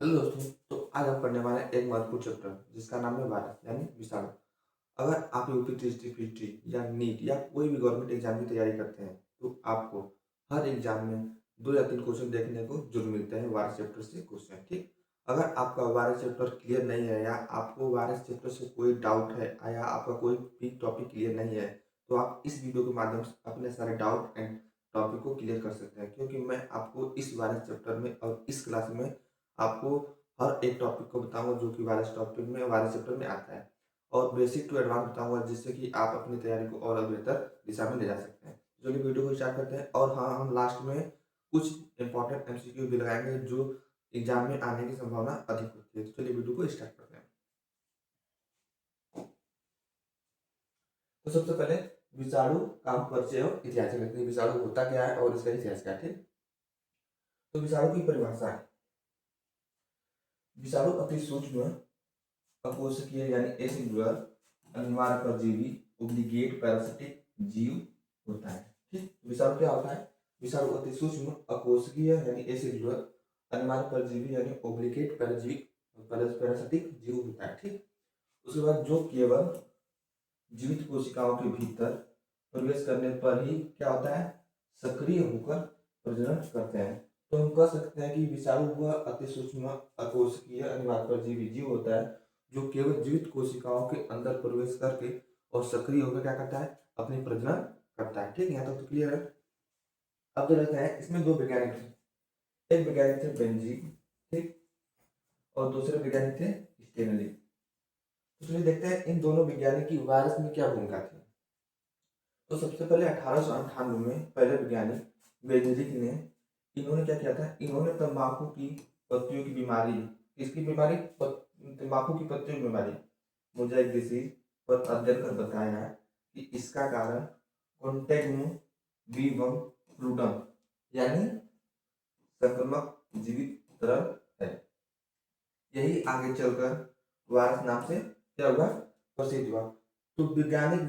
Hello दोस्तों। तो आज हम पढ़ने वाले हैं एक महत्वपूर्ण चैप्टर जिसका नाम है वायरस यानी विषाणु। अगर आप यूपी टीएसटी पीटी या नीट या कोई भी गवर्नमेंट एग्जाम की तैयारी करते हैं तो आपको हर एग्जाम में 2 या 3 क्वेश्चन देखने को जरूर मिलते हैं वायरस चैप्टर से क्वेश्चन। ठीक, अगर आपका वायरस चैप्टर क्लियर नहीं है या आपको वायरस चैप्टर से कोई डाउट है या आपका कोई भी टॉपिक क्लियर नहीं है तो आप इस वीडियो के माध्यम से अपने सारे डाउट एंड टॉपिक को क्लियर कर सकते हैं, क्योंकि मैं आपको इस वायरस चैप्टर में और इस क्लास में आपको हर एक टॉपिक को बताऊंगा जो कि वायरस टॉपिक में वायरस चैप्टर में आता है, और बेसिक टू एडवांस बताऊंगा जिससे कि आप अपनी तैयारी को और बेहतर दिशा में ले जा सकते हैं। चलिए वीडियो को स्टार्ट करते हैं। और हाँ, हम लास्ट में कुछ इंपॉर्टेंट एमसीक्यू भी लगाएंगे जो एग्जाम में आने की संभावना अधिक होती है। तो चलिए वीडियो को स्टार्ट करते हैं। तो सबसे पहले विषाणु का परिचय और इतिहास करते हैं। विषाणु होता क्या है और इसका इतिहास क्या है। ठीक, तो विषाणु की परिभाषा है। विषाणु अति सूक्ष्म अकोशिकीय यानी एसिडुलर अनिवार्य परजीवी ओब्लिगेट पैरासिटिक जीव होता है। ठीक, विषाणु क्या होता है? विषाणु अति सूक्ष्म अकोशिकीय यानी एसिडुलर अनिवार्य परजीवी यानी ओब्लिगेट पैरासिटिक जीव होता है। ठीक, उसके बाद जो केवल जीवित कोशिकाओं के भीतर प्रवेश करने पर ही क्या होता है, सक्रिय होकर प्रजनन करते हैं। तो हम कह सकते हैं कि विषाणु वह अति सूक्ष्म अकोशिकीय अनिवार्य परजीवी जीव होता है जो केवल जीवित कोशिकाओं के अंदर प्रवेश करके और सक्रिय होकर क्या करता है, अपनी प्रजनन करता है। ठीक है, यहाँ तक तो क्लियर है। अब जो रहते हैं इसमें दो वैज्ञानिक थे, एक वैज्ञानिक थे बेंजी, ठीक, और दूसरे वैज्ञानिक थे स्टेनली। तो चलिए देखते हैं इन दोनों वैज्ञानिक की वायरस में क्या भूमिका थी। तो सबसे पहले 1898 में पहले वैज्ञानिक बेंजिक ने इन्होंने क्या किया था, इन्होंने तंबाकू की पत्तियों की बीमारी, किसकी बीमारी, तंबाकू की पत्तियों की बीमारी मोजाइक डिसीज पर अध्ययन कर बताया कि इसका कारण कॉन्टेग्नो वीवम फ्लूडम यानी संक्रमक जीवित तरल है। यही आगे चलकर वायरस नाम से क्या हुआ, प्रसिद्ध हुआ। तो वैज्ञानिक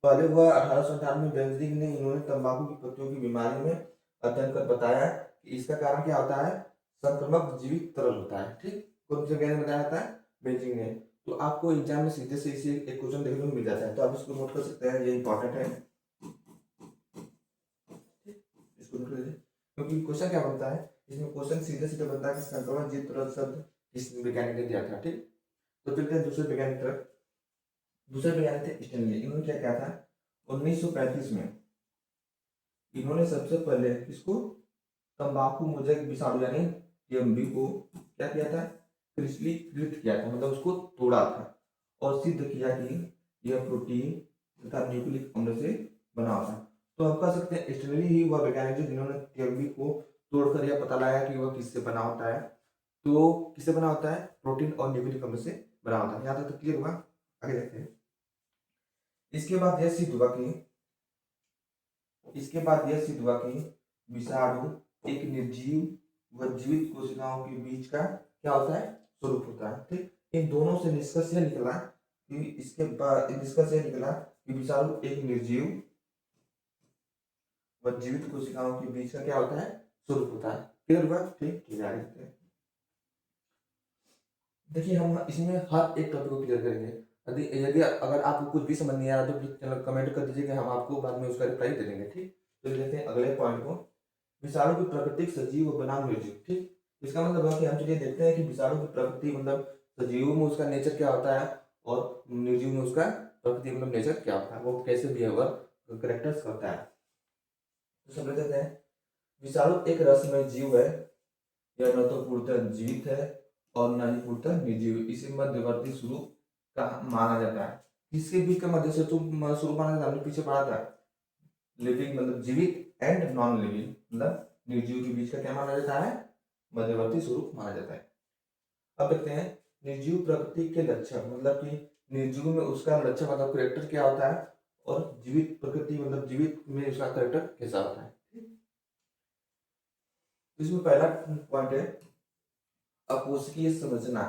पहले वह 1898 में बेंजिक ने इन्होंने तंबाकू की पत्तियों की बीमारी में अध्ययन कर बताया कि इसका कारण क्या होता है, संक्रमक जीवित तरल होता है। ठीक, कौन से वैज्ञानिक ने बताया था, बेंजिक ने। तो आपको एग्जाम में सीधे से इसे एक क्वेश्चन देखने को मिल जाता है, तो आप इसको नोट कर सकते हैं, ये इंपॉर्टेंट है। इसको नोट कर लीजिए, क्योंकि क्वेश्चन क्या बनता है इसमें, क्वेश्चन सीधे सीधे बनता है कि संक्रमण जीवित तरल शब्द किस वैज्ञानिक ने दिया था। ठीक, तो चलते हैं दूसरे वैज्ञानिक तरफ। दूसरे वैज्ञानिक थे स्टेनली। इन्होंने क्या किया था, 1935 में इन्होंने सबसे पहले इसको तंबाकू मोजाइक विषाणु यानी टीएमवी को क्या किया था, क्रिस्टलीकृत किया था, मतलब उसको तोड़ा था और सिद्ध किया कि यह प्रोटीन तथा न्यूक्लिक अम्ल से बना होता है। तो हम कह सकते हैं स्टेनली ही वह वैज्ञानिक थे जिन्होंने टीएमवी को तोड़कर यह पता लगाया कि वह किससे बना होता है। तो किससे बना होता है, प्रोटीन और न्यूक्लिक अम्ल से बना होता है। यहाँ तक तो क्लियर हुआ। आगे देखते हैं। इसके बाद यह सिद्ध हुआ कि विषाणु एक निर्जीव व जीवित कोशिकाओं के बीच का क्या होता है, स्वरूप होता है। ठीक, इन दोनों से निष्कर्ष यह निकला कि विषाणु एक निर्जीव व जीवित कोशिकाओं के बीच का क्या होता है, स्वरूप होता है। क्लियर हुआ। ठीक, देखिए हम इसमें हर एक टॉपिक को क्लियर करेंगे। यदि अगर आपको कुछ भी समझ नहीं आ रहा तो प्लीज चैनल कमेंट कर दीजिए कि हम आपको बाद में उसका रिप्लाई दे देंगे। ठीक, तो देखते हैं अगले पॉइंट को, विषाणु की प्राकृतिक सजीव बनाम निर्जीव। ठीक, इसका मतलब है कि हम चलिए देखते हैं कि विषाणु की प्रकृति मतलब सजीव में उसका नेचर क्या होता है और निर्जीव में उसका प्रकृति मतलब नेचर क्या होता है, वो कैसे बिहेवियर करेक्टर्स करता है। तो समझ लेते हैं। विषाणु एक रसमय जीव है, यह न तो पूर्णतः जीवित है और न ही पूर्णतः निर्जीव। इसे मध्यवर्ती स्वरूप का माना जाता है। किसके बीच का मध्य स्वरूप माना जाता है, हमने पीछे पढ़ा था, लिविंग मतलब जीवित एंड नॉन लिविंग मतलब निर्जीव के बीच का क्या माना जाता है, मध्यवर्ती स्वरूप माना जाता है। अब देखते हैं निर्जीव प्रकृति के लक्षण, मतलब कि निर्जीव में उसका लक्षण मतलब करेक्टर क्या होता है और जीवित प्रकृति मतलब जीवित में उसका करेक्टर कैसा होता है। इसमें पहला पॉइंट है अकोशिकीय संरचना।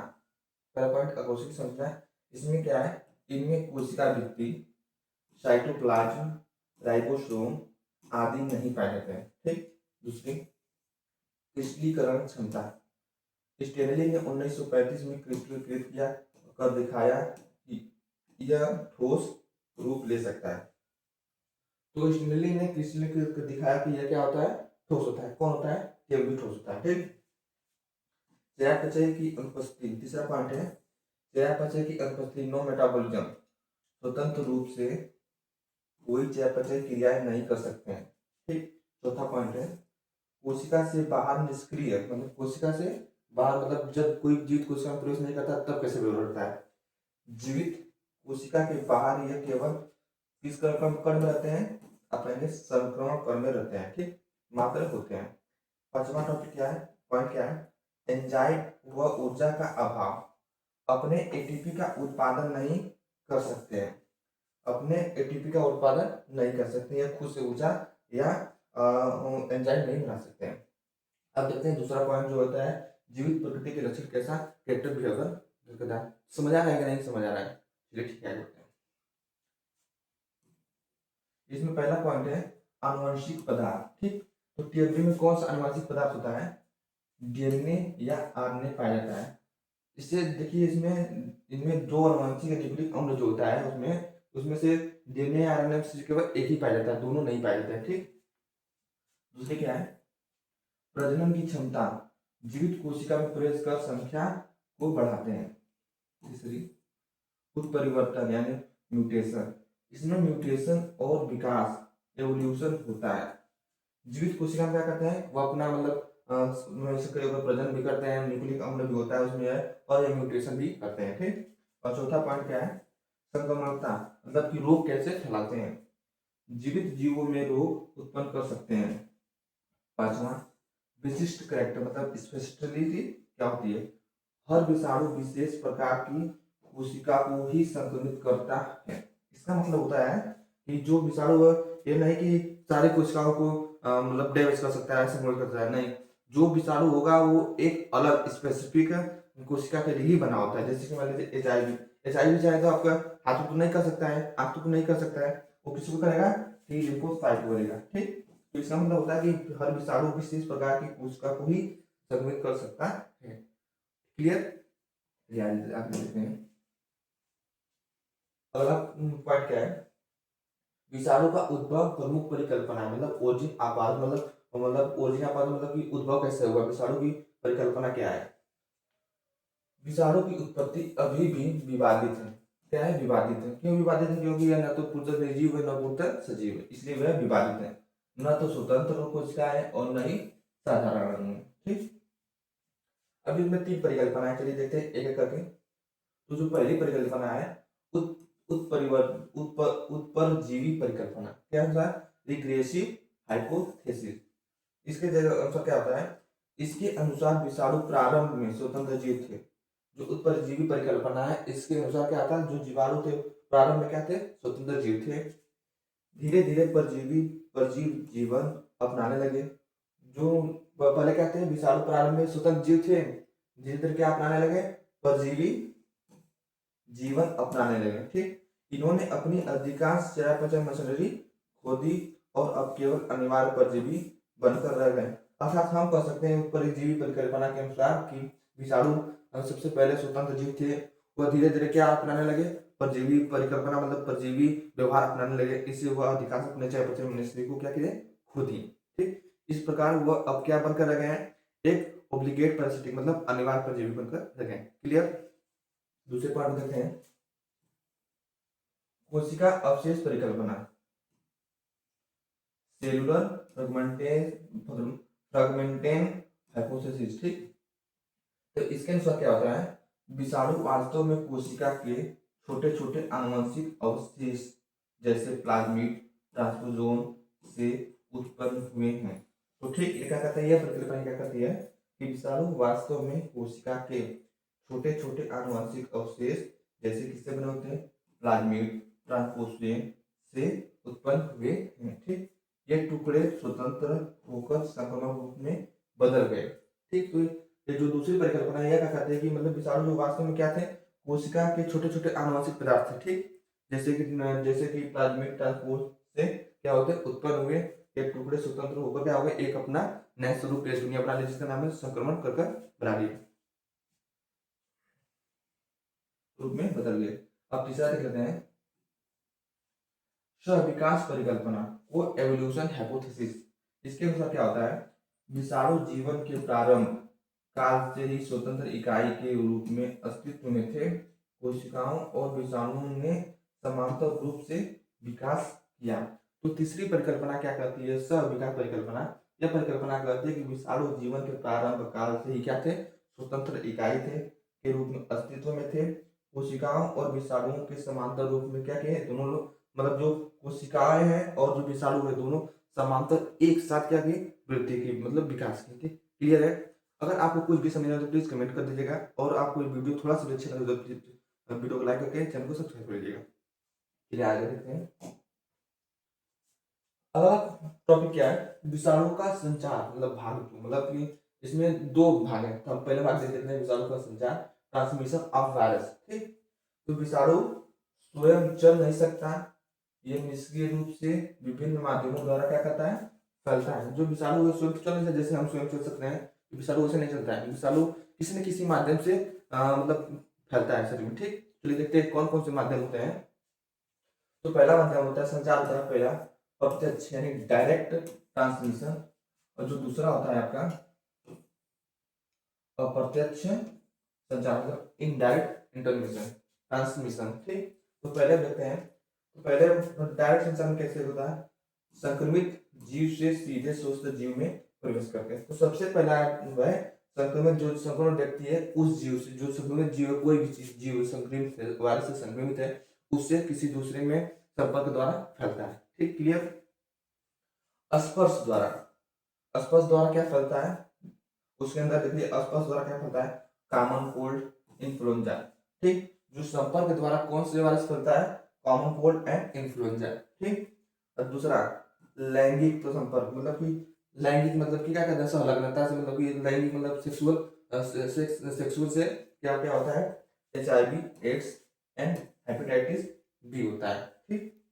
पहला पॉइंट अकोशिकीय संरचना। इसमें क्या है, इनमें कोशिका भित्ति, साइटोप्लाज्म, राइबोसोम आदि नहीं पाए जाते हैं। ठीक, दूसरी क्रिस्टलीकरण क्षमता। स्टेनली ने 1935 में क्रिस्टलीकृत किया कर दिखाया कि यह ठोस रूप ले सकता है। तो स्टेनली ने क्रिस्टलीकृत कर दिखाया कि यह क्या होता है, ठोस होता है। कौन होता है, केवल भी ठोस होता है। ठीक, चयापचय की अनुपस्थिति, तीसरा पॉइंट है चयापचय की अनुपस्थिति, नो मेटाबॉलिज्म, स्वतंत्र रूप से कोई चयापचय क्रियाएं नहीं कर सकते हैं। ठीक, चौथा पॉइंट है कोशिका से बाहर निष्क्रिय, मतलब कोशिका से बाहर मतलब जब कोई जीवित कोशिका में प्रवेश नहीं करता तब कैसे व्यवहार है। जीवित कोशिका के बाहर यह केवल किस कण में रहते हैं, अपने संक्रमण कण में रहते हैं। ठीक, मात्र होते हैं। पांचवा टॉपिक क्या है, पॉइंट क्या है, एंजाइम व ऊर्जा का अभाव अपने एटीपी का उत्पादन नहीं कर सकते हैं, अपने एटीपी का उत्पादन नहीं कर सकते या खुद से ऊर्जा या एंजाइम नहीं बना सकते हैं। अब देखते हैं दूसरा पॉइंट जो होता है जीवित प्रकृति के लक्षण कैसा कैरेक्टर बिहेवियर, समझ आ रहा है कि नहीं समझ आ रहा है, चलिए ठीक है करते हैं। इसमें पहला पॉइंट है आनुवंशिक पदार्थ। ठीक, तो टीएमपी में कौन सा आनुवंशिक पदार्थ होता है, डीएनए या आरएनए पाया जाता है। इससे देखिए इनमें दो आनुवंशिक न्यूक्लिक अम्ल जो होता है उसमें से डीएनए आरएनए से केवल एक ही पाया जाता है, दोनों नहीं पाए जाते हैं। ठीक, दूसरे क्या है प्रजनन की क्षमता, जीवित कोशिका में प्रवेश कर संख्या को बढ़ाते हैं। तीसरी उत्परिवर्तन यानी म्यूटेशन, इसमें म्यूटेशन और विकास एवोल्यूशन होता है। जीवित कोशिका में क्या करते हैं, वो अपना मतलब प्रजनन भी करते हैं, न्यूक्लिक अम्ल भी होता है उसमें है, और ये म्यूटेशन भी करते हैं। ठीक, और चौथा पॉइंट क्या है संक्रमणता, मतलब कि रोग कैसे फैलाते हैं, जीवित जीवों में रोग उत्पन्न कर सकते हैं। पांचवा विशिष्ट कैरेक्टर, मतलब स्पेशलिटी क्या होती है, हर विषाणु विशेष प्रकार की कोशिका को ही संक्रमित करता है। इसका मतलब होता है कि जो विषाणु ये नहीं कि सारी कोशिकाओं को मतलब डैमेज कर सकता है, संक्रमित कर सकता है, नहीं, जो विषाणु होगा वो एक अलग स्पेसिफिक कोशिका के लिए ही बना होता है। जैसे कि मान लीजिए एचआईवी चाहे तो आपका हाथों को नहीं कर सकता है, आंखों को नहीं कर सकता है, वो किसी को करेगा, टी लिम्फोसाइट को करेगा। ठीक, तो इसका मतलब होता है कि हर विषाणु विशेष प्रकार की कोशिका को ही संक्रमित कर सकता है। क्लियर, आगे देखते हैं। अगला पॉइंट क्या है, विषाणु का उद्भव प्रमुख परिकल्पना, मतलब ओरिजिन आपात, मतलब ओरिजिन आपात मतलब कि उद्भव कैसे हुआ, विषाणु की परिकल्पना क्या है। विषाणु की उत्पत्ति अभी भी विवादित है। क्या है, विवादित है। क्यों विवादित है, क्योंकि यह न तो पूर्णतः निर्जीव है न पूर्णतः सजीव है, इसलिए वह विवादित है। न तो स्वतंत्र कोशिका है और न ही साधारण अणु है। ठीक, अब इसमें तीन परिकल्पना है, चलिए देखते हैं एक एक करके। तो जो पहली परिकल्पना है उत्परजीवी परिकल्पना, क्या होता है, रिग्रेसिव हाइपोथेसिस। इसके अनुसार क्या होता है, इसके अनुसार विषाणु प्रारंभ में स्वतंत्र जीव थे। जो उत्परजीवी परिकल्पना है इसके अनुसार क्या था, जो जीवाणु थे प्रारंभ में क्या थे, स्वतंत्र जीव थे। धीरे धीरे परजीव जीवन अपनाने लगे। जो पहले क्या थे, विषाणु प्रारंभ में स्वतंत्र जीव थे, धीरे धीरे क्या अपनाने लगे, परजीवी जीवन अपनाने लगे। ठीक, इन्होंने अपनी अधिकांश चयापचय मशीनरी खो दी और अब केवल अनिवार्य परजीवी बनकर रह गए। अर्थात हम कह सकते हैं परजीवी परिकल्पना के अनुसार कि विषाणु सबसे पहले स्वतंत्र जीव थे, वह धीरे धीरे क्या अपनाने लगे, परजीवी परिकल्पना मतलब परजीवी व्यवहार अपनाने लगे, इससे वह अधिकांश अपने चयापचय मशीनरी को क्या किए, खो दी। ठीक, इस प्रकार वह अब क्या बनकर रह गए हैं, एक ओब्लिगेट पैरासिटिक मतलब अनिवार्य परजीवी बनकर रह गए। क्लियर, दूसरे पार्ट में देखते हैं कोशिका अवशेष परिकल्पना, सेलुलर फ्रेगमेंटेन हाइपोथेसिस। ठीक, तो इसके अनुसार क्या होता है, विषाणु वास्तव में कोशिका के छोटे छोटे आनुवंशिक अवशेष जैसे प्लाज्मिड ट्रांसपोजोन से उत्पन्न हुए हैं। तो ठीक, ये क्या कहता है, यह परिकल्पना क्या कहती है कि विषाणु वास्तव में कोशिका के छोटे छोटे आनुवंशिक अवशेष जैसे किससे बने होते हैं, प्लाज्मिड ट्रांसपोजोन से उत्पन्न हुए हैं। ठीक, ये टुकड़े स्वतंत्र होकर संक्रमण रूप में बदल गए। ठीक, तो ये जो दूसरी परिकल्पना है, क्या कहते हैं कि मतलब विषाणु जो वास्तव में क्या थे, कोशिका के छोटे छोटे आनुवंशिक पदार्थ थे। ठीक, जैसे कि प्लाज्मिड ट्रांसपोज से क्या होते हैं, उत्पन्न हुए, एक टुकड़े स्वतंत्र होकर क्या हो गए, एक अपना नया स्वरूप पेश दुनिया बना लिया, जिसका नाम है संक्रमण कर बना लिया। रूप में बदल गए। अब तीसरा देख लेते हैं, सहविकास परिकल्पना को एवोल्यूशन हाइपोथेसिस। इसके अनुसार क्या होता है, विषाणु जीवन के प्रारंभ काल से ही स्वतंत्र इकाई के रूप में अस्तित्व में थे। कोशिकाओं और विषाणुओं ने समांतर रूप से विकास किया। तो तीसरी परिकल्पना क्या कहती है, सहविकास परिकल्पना। यह परिकल्पना कहती है कि विषाणु जीवन के प्रारंभ काल से ही क्या थे, स्वतंत्र इकाई थे के रूप में अस्तित्व में थे। कोशिकाओं और विषाणुओं के समांतर रूप में क्या किए, दोनों लोग मतलब जो कोशिकाएं हैं और जो विषाणु है दोनों समांतर एक साथ क्या की वृद्धि की मतलब विकास की। क्लियर है। अगर आपको कुछ भी समझना तो प्लीज कमेंट कर दीजिएगा, और आपको वीडियो थोड़ा सा भी अच्छा लगे तो वीडियो को लाइक करके चैनल को सब्सक्राइब कर लीजिएगा। चलिए आगे देखते हैं। अगला टॉपिक क्या है, विषाणु का संचार मतलब भाग दो, मतलब कि इसमें दो भाग है। तो हम पहले भाग देख लेते हैं, विषाणु का संचार, ट्रांसमिशन ऑफ वायरस। ठीक, तो विषाणु स्वयं चल नहीं सकता, ये निष्क्रिय रूप से विभिन्न माध्यमों द्वारा क्या करता है, फैलता है। जो विषाणु है स्वयं चल नहीं सकता, जैसे हम स्वयं चल सकते हैं, विषाणु ऐसे नहीं चलता है। विषाणु किसी न किसी माध्यम से मतलब फैलता है शरीर में। ठीक, चलिए देखते हैं कौन कौन से माध्यम होते हैं। तो पहला माध्यम होता है संचार होता है, पहला प्रत्यक्ष यानी डायरेक्ट ट्रांसमिशन, और जो दूसरा होता है आपका अप्रत्यक्ष संचार मतलब इनडायरेक्ट इंटरमिशन ट्रांसमिशन। ठीक, तो पहले देखते हैं, तो पहले डायरेक्ट संचार कैसे होता है, संक्रमित जीव से सीधे स्वस्थ जीव में प्रवेश करके। तो सबसे पहला वह संक्रमित जो संक्रमित व्यक्ति है उस जीव से, जो संक्रमित जीव कोई भी चीज जीव संक्रमित वायरस से संक्रमित है उससे किसी दूसरे में संपर्क द्वारा फैलता है। ठीक, क्लियर। स्पर्श द्वारा, स्पर्श द्वारा क्या फैलता है, उसके अंदर देखिए स्पर्श द्वारा क्या फैलता है, कॉमन कोल्ड, इन्फ्लुएंजा। ठीक, जो संपर्क द्वारा कौन से वायरस फैलता है, कॉमन कोल्ड एंड इन्फ्लुएंजा। ठीक, और दूसरा लैंगिक तो संपर्क, मतलब कि लैंगिक मतलब कि क्या कहते हैं, संलग्नता से, मतलब कि लैंगिक मतलब सेक्सुअल से क्या क्या होता है, HIV, AIDS and hepatitis B होता है। ठीक,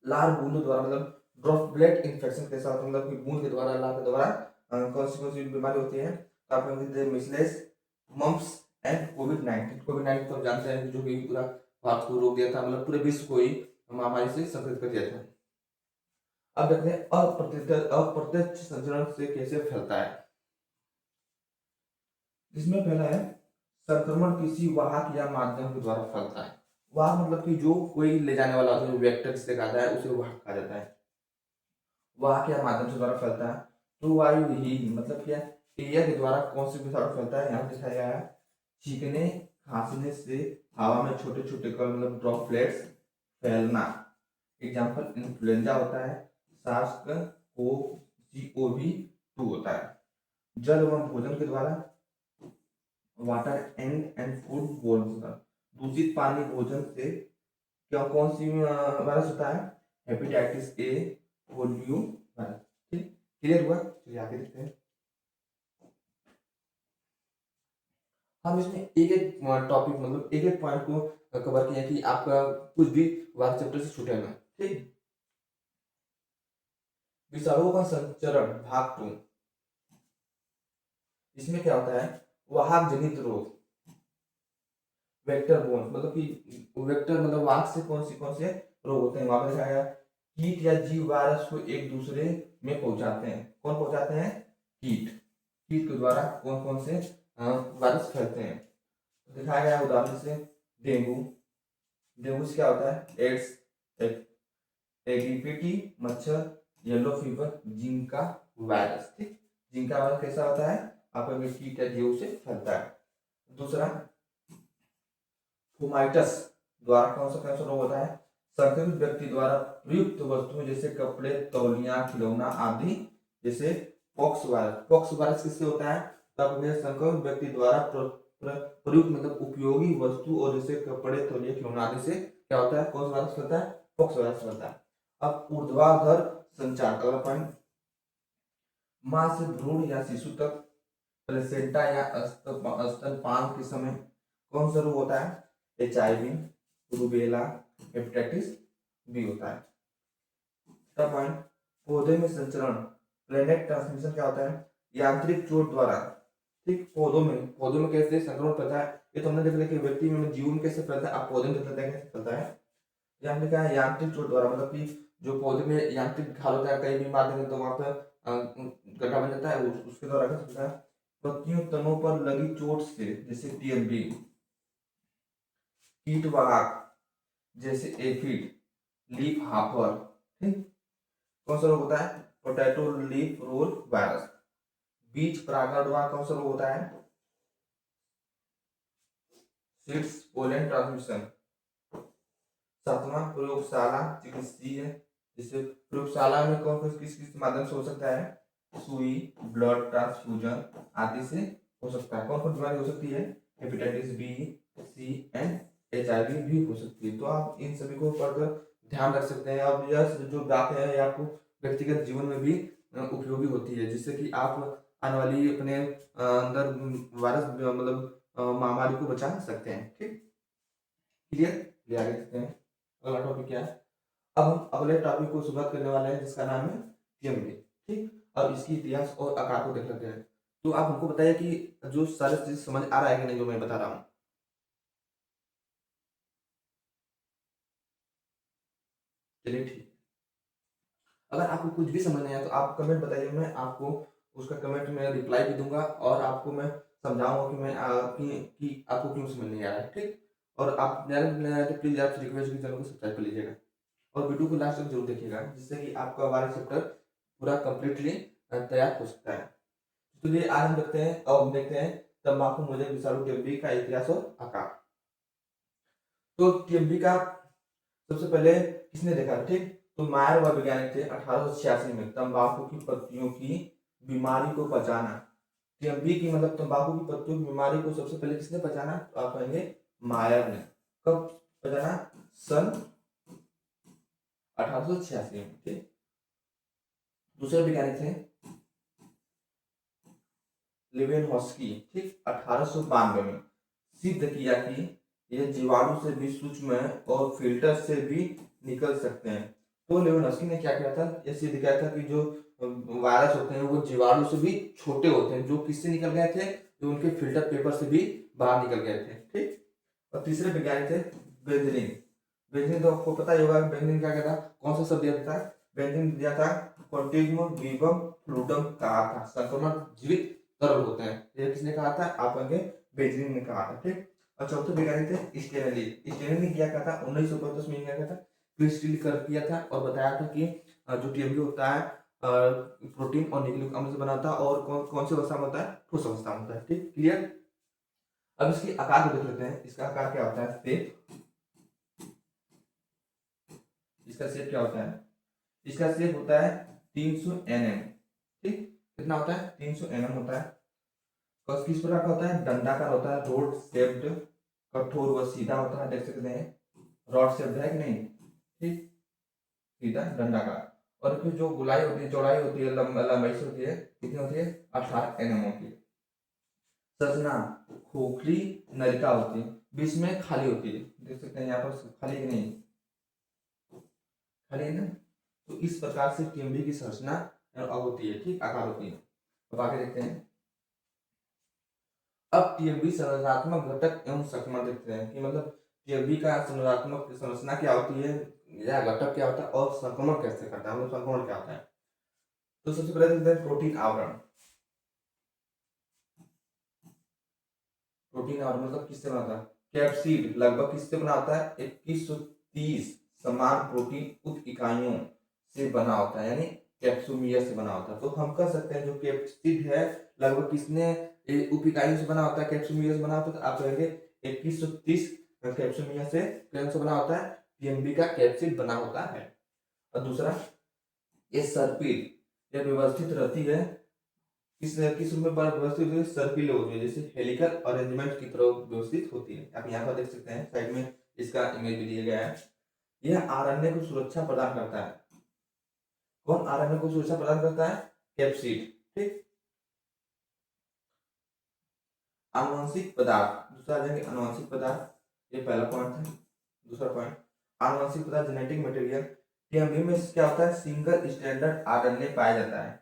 लार बूंदों द्वारा मतलब ड्रॉपलेट इन्फेक्शन के साथ, मतलब कि बूंद के द्वारा, लार के द्वारा कौन सी बीमारी होती है, तो आप मिसलेस, मम्प्स एंड कोविड-19। कोविड-19 तो आप जानते हैं जो कि पूरा भारत को रोक दिया था, मतलब पूरे विश्व को ही महामारी से संक्रमित कर दिया था। अब देखते हैं अप्रत्यक्ष संचरण से कैसे फैलता है। इसमें पहला है संक्रमण किसी वाहक या माध्यम के द्वारा फैलता है। वाहक मतलब कि जो कोई ले जाने वाला होता है, जो वेक्टर जिसे कहता है उसे वाहक कहा जाता है। वाहक या माध्यम से द्वारा फैलता है। तो वायु ही मतलब क्या, एयर के द्वारा कौन से विषाणु फैलता है, यहाँ दिखाया गया है, छींकने खांसने से हवा में छोटे छोटे कण मतलब ड्रॉपलेट्स फैलना। एग्जाम्पल इन्फ्लुएंजा होता है, SARS-CoV-2 होता है। जल एवं भोजन के द्वारा, वाटर एंड फूड बोर्न, दूषित पानी भोजन से क्या कौन सी वायरस होता है, हेपेटाइटिस ए, पोलियो वायरस। ठीक, क्लियर हुआ। चलिए आगे देखते हैं। हम इसमें एक एक टॉपिक मतलब एक एक पॉइंट को कवर किया कि आपका कुछ भी वार चैप्टर से छूटे ना। ठीक, विषाणुओं का संचरण भाग 2। इसमें क्या होता है, वाहक जनित रोग, वेक्टर बोर्न, मतलब कि वेक्टर मतलब वाहक से कौन से रोग होते हैं, वहां पर दिखाया, कीट या जीव वायरस को एक दूसरे में पहुंचाते हैं। कौन पहुंचाते हैं, कीट। कीट के द्वारा कौन कौन से वायरस फैलते हैं, तो दिखाया गया उदाहरण से डेंगू। डेंगू से क्या होता है, एड्स, एडीपीटी मच्छर, येलो फीवर, जिंका वायरस। ठीक, जिंका वायरस कैसा होता है, आपका कीट या जीव से फैलता है। दूसरा फोमाइटस द्वारा कौन सा कैंसर रोग होता है, संक्रमित व्यक्ति द्वारा प्रयुक्त वस्तुएं जैसे कपड़े, तौलिया, खिलौना आदि, जैसे पॉक्स वायरस। पॉक्स वायरस किससे होता है, तब संक्रमित व्यक्ति द्वारा प्रयुक्त मतलब उपयोगी वस्तु और जैसे कपड़े, तौलिया, खिलौना आदि से क्या होता है, कौन सा वायरस फैलता है, पॉक्स वायरस फैलता है। अब ऊर्ध्वाधर संचार, अगला पॉइंट, मां से भ्रूण या शिशु तक, प्लेसेंटा या स्तनपान के समय कौन सा रोग होता है, HIV, रूबेला, हेपेटाइटिस बी होता है। पॉइंट, पौधे में संचरण, प्लेनेट ट्रांसमिशन क्या होता है, यांत्रिक चोट द्वारा। ठीक, पौधों में कैसे संक्रमण फैलता है ये तो हमने देख लिया कि व्यक्ति में, जीव में कैसे फैलता है, आप पौधे में देख लेते हैं कैसे फैलता है। ये हमने कहा यांत्रिक चोट द्वारा, मतलब कि जो पौधे में यांत्रिक घाव होता है, कहीं भी मार देंगे तो वहां पर गड्ढा बन जाता है, उसके द्वारा कर सकता है। पत्तियों तनों पर लगी चोट से, जैसे टीएमबी, कीटवाहक जैसे एफिड, लीफ हॉपर, ठीक। कौन सा रोग होता है? Potato leaf roll virus. बीज परागण द्वारा कौन सा रोग होता है? Seeds pollen transmission. सातवां प्रयोगशाला चिकित्सीय, जैसे प्रयोगशाला में कौन कौन किस माध्यम से हो सकता है? सुई, ब्लड ट्रांसफ्यूजन आदि से हो सकता है। कौन कौन बीमारी हो सकती है? Hepatitis B, C and HIV भी हो सकती है। तो आप इन सभी को पढ़कर ध्यान रख सकते हैं। अब यह जो बातें हैं आपको व्यक्तिगत जीवन में भी उपयोगी होती है, जिससे कि आप आने वाली अपने अंदर वायरस मतलब महामारी को बचा सकते हैं। ठीक, क्लियर? आगे देखते हैं अगला टॉपिक क्या है। अब हम अगले टॉपिक को शुरुआत करने वाले हैं, जिसका नाम है टीएमबी। ठीक, अब इसकी इतिहास और आकार को देख लेते हैं। तो आप हमको बताइए कि जो सारी चीज समझ आ रहा है कि नहीं जो मैं बता रहा हूँ? चलिए ठीक। अगर आपको कुछ भी समझ नहीं आया तो आप कमेंट बताइए, मैं आपको उसका कमेंट में रिप्लाई भी दूंगा और आपको मैं समझाऊंगा कि मैं कि आपको क्यों समझ नहीं आ रहा है। ठीक, और आप नया तो प्लीज आपसे रिक्वेस्ट की चैनल को सब्सक्राइब कर लीजिएगा और वीडियो को लास्ट तक जरूर देखिएगा, जिससे कि आपका हमारा चैप्टर पूरा कंप्लीटली तैयार हो सकता है। तो चलिए आज हम देखते हैं, अब हम देखते हैं तंबाकू मोजक विषाणु टीएमबी का इतिहास और आकार। तो टीएमबी का सबसे पहले किसने देखा? ठीक, तो मायर व वैज्ञानिक थे 1886 में तंबाकू की पत्तियों की बीमारी को पहचाना। टीएमबी की मतलब तंबाकू की पत्तियों की बीमारी को सबसे पहले किसने पहचाना? तो आप कहेंगे मायर ने। कब पहचाना? सन 1886 में। ठीक, दूसरे वैज्ञानिक थे लेवेनहॉस्की। ठीक, 1892 में सिद्ध किया कि ये जीवाणु से भी सूक्ष्म है और फिल्टर से भी निकल सकते हैं। तो लेवेनहॉस्की ने क्या किया था? ये सिद्ध किया था कि जो वायरस होते हैं वो जीवाणु से भी छोटे होते हैं, जो किससे निकल गए थे? जो उनके फिल्टर पेपर से भी बाहर निकल गए थे। ठीक, और तीसरे वैज्ञानिक थे बेंजलिन। बेंजलिन तो आपको पता ही होगा, बेंजलिन क्या कहता? कौन सा शब्द दिया था? बेंजलिन दिया था कॉन्टिग्युम वीवम फ्लूडम, कहा था संक्रमण जीवित तरल होते हैं। ये किसने कहा था? आप आगे बेंजलिन ने कहा था। ठीक, और चौथे वैज्ञानिक थे स्टेनली। स्टेनली ने क्या कहा था? 1935 में क्या कहा था? क्रिस्टल कर किया था और बताया था कि जो टीएमबी होता है प्रोटीन और न्यूक्लिक अम्ल से बना था और कौन से अवस्था में होता है? ठोस अवस्था में होता है। ठीक, क्लियर? अब इसकी आकार को देख लेते हैं। इसका आकार क्या होता है? शेप। इसका शेप क्या होता है? इसका शेप होता है 300 mm। ठीक, कितना होता है? 300 mm होता है। और किस प्रकार का होता है? डंडाकार होता है, रोड शेप्ड, कठोर व सीधा होता है। देख सकते हैं रॉड शेप्ड है कि नहीं? ठीक, सीधा डंडाकार। और फिर जो गुलाई होती है, चौड़ाई होती है, लंबाई से होती है, कितनी होती है? 18 mm होती है। संरचना खोखली नलिका होती है, बीच में खाली होती है। देख सकते हैं यहाँ पर खाली कि नहीं? खाली है ना? तो इस प्रकार से टीएमबी की संरचना होती है। ठीक, आकार होती है। अब आगे देखते हैं। अब टीएमबी संरचनात्मक घटक एवं संक्रमण देखते हैं कि मतलब टीएमबी का संरचनात्मक संरचना क्या होती है या घटक क्या होता है और संक्रमण कैसे करता है, मतलब संक्रमण क्या होता है। तो सबसे पहले देखते हैं प्रोटीन आवरण। प्रोटीन आवरण मतलब किससे बना होता है? कैप्सिड लगभग किससे बना होता है? 2130 समान प्रोटीन उप इकाइयों से बना होता है, यानी कैप्सुमियर से बना होता है। तो हम कह सकते हैं जो कैप्सिड है लगभग किसने उप इकाइयों से बना होता है? कैप्सुमियर से बना होता है। तो आप कहेंगे 2130 कैप्सुमियर से कौन से बना होता है? टीएमबी का कैप्सिड बना होता है। और दूसरा ये सर्पिल, ये व्यवस्थित रहती है किस रूप में व्यवस्थित होती है? सर्पिल होती है, जैसे हेलिकल अरेंजमेंट की तरह व्यवस्थित होती है। आप यहाँ पर देख सकते हैं साइड में इसका इमेज भी दिया गया है। यह आरएनए को सुरक्षा प्रदान करता है। कौन आरएनए को सुरक्षा प्रदान करता है? कैप्सिड। ठीक, आनुवंशिक पदार्थ, दूसरा जाएंगे आनुवंशिक पदार्थ, ये पहला पॉइंट है। दूसरा पॉइंट आनुवंशिक पदार्थ जेनेटिक मटेरियल। टीएमबी में क्या होता है? सिंगल स्टैंडर्ड आरएनए पाया जाता है।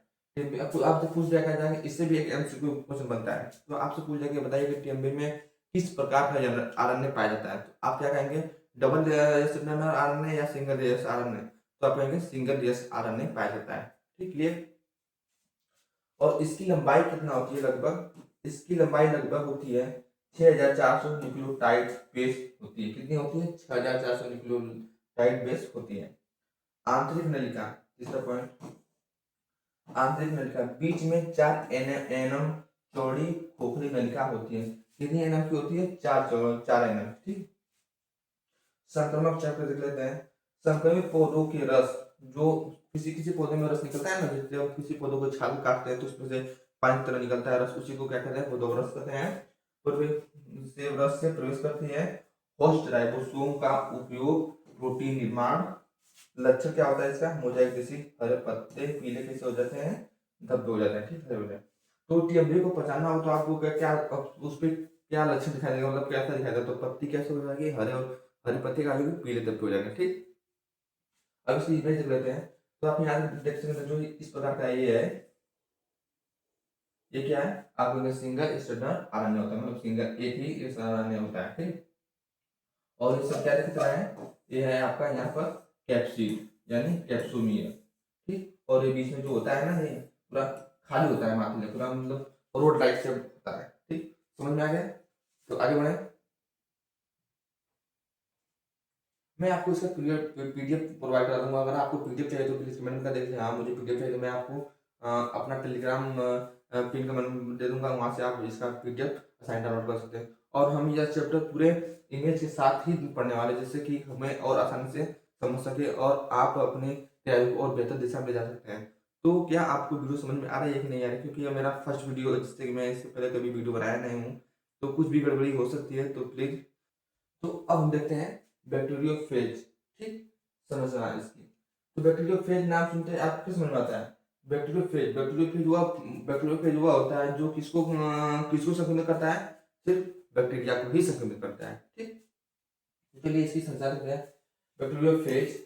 आपको आपसे पूछ दिया जाएगा, इससे भी एक एमसीक्यू क्वेश्चन बनता है। तो आपसे पूछ दिया कि बताइए कि टीएमबी में किस प्रकार का आरएनए पाया जाता है। तो आप क्या कहेंगे, डबल स्ट्रैंड आरएनए या सिंगल एस आरएनए। तो आप कहेंगे सिंगल एस आरएनए पाया जाता है। ठीक, क्लियर। और इसकी लंबाई कितना होती है, लगभग इसकी लंबाई लगभग होती है 6400 न्यूक्लियोटाइड बेस होती है। कितनी होती है, 6400 न्यूक्लियोटाइड बेस होती है। आंतरिक नलिका, तीसरा पॉइंट, आंतरिक नलिका बीच में 4 एनएम चौड़ी खोखली नलिका होती है। कितनी एनएम की होती है, 4 एनएम। ठीक, संक्रमक चक्र देख लेते हैं। संक्रमित पौधों के रस, जो किसी किसी पौधे में रस निकलता है ना, जैसे हम किसी पौधों को छाल काटते हैं तो उसमें से पानी तरह निकलता है रस, उसी को क्या कहते हैं, पौधों कहते हैं। रस से प्रवेश करती है होस्ट राइबोसोम का उपयोग प्रोटीन निर्माण। लक्षण क्या होता है इसका, मोजाइक जैसी हरे पत्ते पीले कैसे हो जाते हैं, धब्बे हो जाते हैं। ठीक, हरे हो जाते हैं। तो टीएमबी को पहचानना हो तो आपको क्या उस पर क्या लक्षण दिखाई देगा, मतलब कैसा दिखाई देगा, तो पत्ती कैसे हो जाएगी, हरे, और हरी पत्ती का आगे पीले धब्बे हो जाएंगे। ठीक, अब इसकी इमेज देख लेते हैं। तो आप यहाँ देख सकते हैं जो इस प्रकार का ये है, ये क्या है, आपको सिंगल स्टैंडर्ड आरएनए होता है, मतलब सिंगल एक ही आरएनए होता है। ठीक, और ये सब क्या दिख रहा है, ये है आपका यहाँ पर कैप्सिड यानी कैप्सोमियर। ठीक, और ये बीच में जो होता है ना, ये पूरा खाली होता है माथे, पूरा मतलब रोड लाइट से होता है। ठीक, समझ में आ गया। तो आगे बढ़े, मैं आपको इसका पीडीएफ प्रोवाइड करा दूंगा। अगर आपको पीडीएफ चाहिए तो प्लीज कमेंट कर देखिए, हाँ मुझे पीडीएफ चाहिए, तो मैं आपको अपना टेलीग्राम पिन कमेंट दे दूंगा, वहां से आप इसका पीडीएफ असाइन डाउनलोड कर सकते हैं। और हम यह चैप्टर पूरे इमेज के साथ ही पढ़ने वाले, जिससे कि हमें और आसानी से समझ सके और आप अपनी तैयारी को और बेहतर दिशा में ले जा सकते हैं। तो क्या आपको वीडियो समझ में आ रही है कि नहीं आ रही, क्योंकि यह मेरा फर्स्ट वीडियो है, जिससे कि मैं इससे पहले कभी वीडियो बनाया नहीं हूँ, तो कुछ भी गड़बड़ी हो सकती है, तो प्लीज। तो अब हम देखते हैं बैक्टीरियोफेज। ठीक, समझना है इसकी। तो बैक्टीरियोफेज नाम सुनते हैं आपको समझ में आता है, बैक्टीरियोफेज, बैक्टीरियोफेज हुआ होता है जो किसको संक्रमित करता है, सिर्फ बैक्टीरिया को ही संक्रमित करता है। ठीक, तो चलिए इसकी संचार करते हैं। बैक्टीरियोफेज